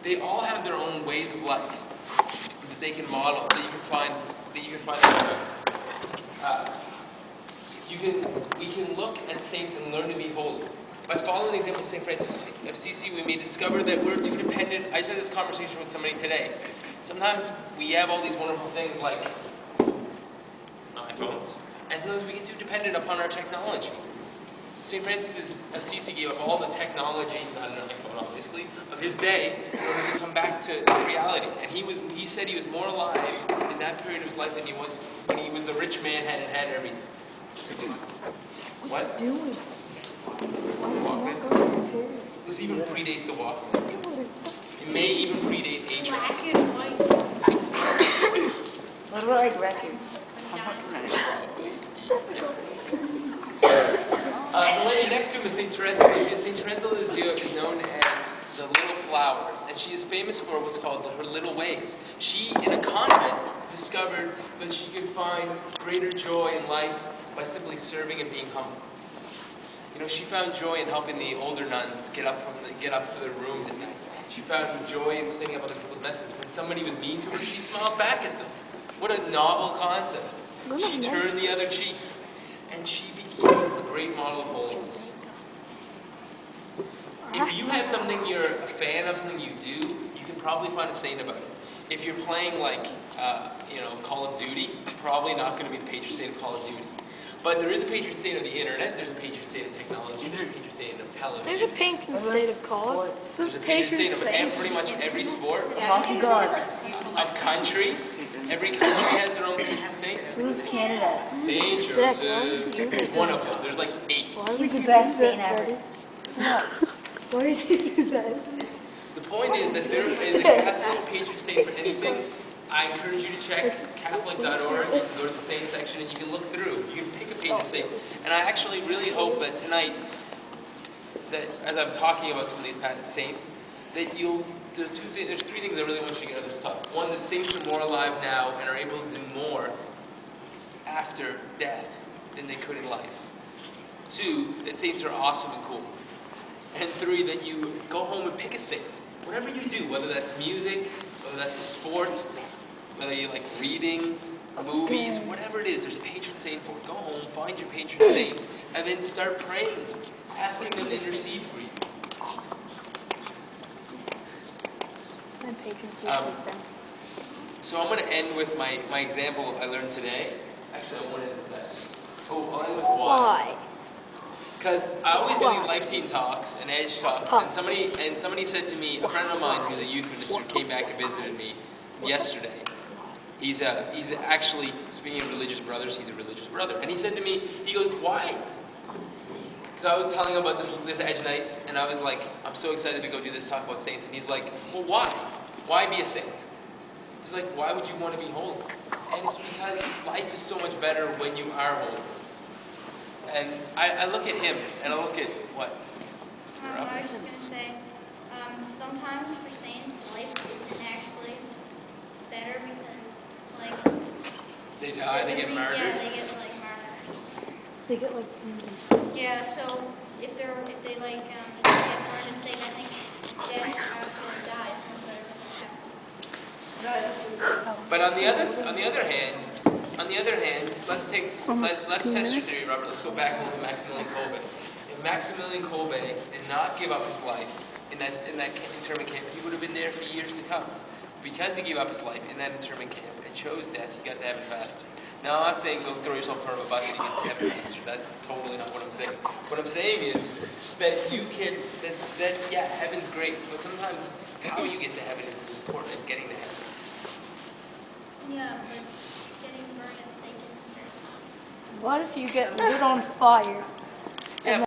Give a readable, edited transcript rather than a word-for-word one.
They all have their own ways of life that they can model, that you can find we can look at saints and learn to be holy. By following the example of St. Francis of Assisi, we may discover that we're too dependent. I just had this conversation with somebody today. Sometimes we have all these wonderful things like iPhones, and sometimes we get too dependent upon our technology. St. Francis of Assisi gave up all the technology, not an iPhone obviously, of his day in order to come back to reality. And he said he was more alive in that period of his life than he was when he was a rich man and had everything. What? Walkman? This even predates the Walkman. It may even predate H. Black and white. What about like records? The lady next to him is St. Teresa. St. Teresa of Lisieux is known as the Little Flower, and she is famous for what's called her little ways. She, in a convent, discovered that she could find greater joy in life by simply serving and being humble. You know, she found joy in helping the older nuns get up to their rooms at night. She found joy in cleaning up other people's messes. When somebody was mean to her, she smiled back at them. What a novel concept. She turned the other cheek, and she became a great model of holiness. If you have something you're a fan of, something you do, you can probably find a saint about it. If you're playing like, Call of Duty, you're probably not going to be the patron saint of Call of Duty. But there is a patron saint of the internet, there's a patron saint of technology, there's a patron saint of television. There's a patron saint of college. There's a patron saint of pretty much every sport. Of countries. Every country has their own patron saint. Who's Canada? Saint Joseph. It's one of them. There's like 8. Who's the best saint ever? Why did you do that? The point is that there is a Catholic patron saint for anything. I encourage you to check Catholic.org. You can go to the saint section and you can look through. You can pick a patron saint. And I actually really hope that tonight, that as I'm talking about some of these patron saints, that there's 3 things I really want you to get out of this talk. One, that saints are more alive now and are able to do more after death than they could in life. 2, that saints are awesome and cool. And 3, that you go home and pick a saint. Whatever you do, whether that's music, whether that's sports, whether you like reading, movies, whatever it is, there's a patron saint for it. Go home, find your patron saint, and then start praying, asking them to intercede for you. So I'm going to end with my example I learned today. Actually, I want to end with that. I'll end with why. Because I always do these Life Team talks and Edge talks, and somebody said to me, a friend of mine who's a youth minister came back and visited me yesterday. He's actually, speaking of religious brothers, he's a religious brother. And he said to me, he goes, why? Because I was telling him about this Edge night, and I was like, I'm so excited to go do this talk about saints. And he's like, well, why? Why be a saint? He's like, why would you want to be holy? And it's because life is so much better when you are holy. And I look at him, and I look at what? I was just going to say, sometimes for saints, life isn't actually better because, like... They die, they get murdered? Yeah, they get, like, martyrs. They get, like... Yeah, so if they, like, get hard and I think death after they die is much better. But on the other hand, let's test your theory, Robert. Let's go back and look at Maximilian Kolbe. If Maximilian Kolbe did not give up his life in that internment camp, he would have been there for years to come. Because he gave up his life in that internment camp and chose death, he got to heaven faster. Now, I'm not saying go throw yourself in front of a bus and you get to heaven faster. That's totally not what I'm saying. What I'm saying is that you can, yeah, heaven's great, but sometimes how you get to heaven is as important as getting to heaven. Yeah, but getting burned at the stake is What if you get lit on fire?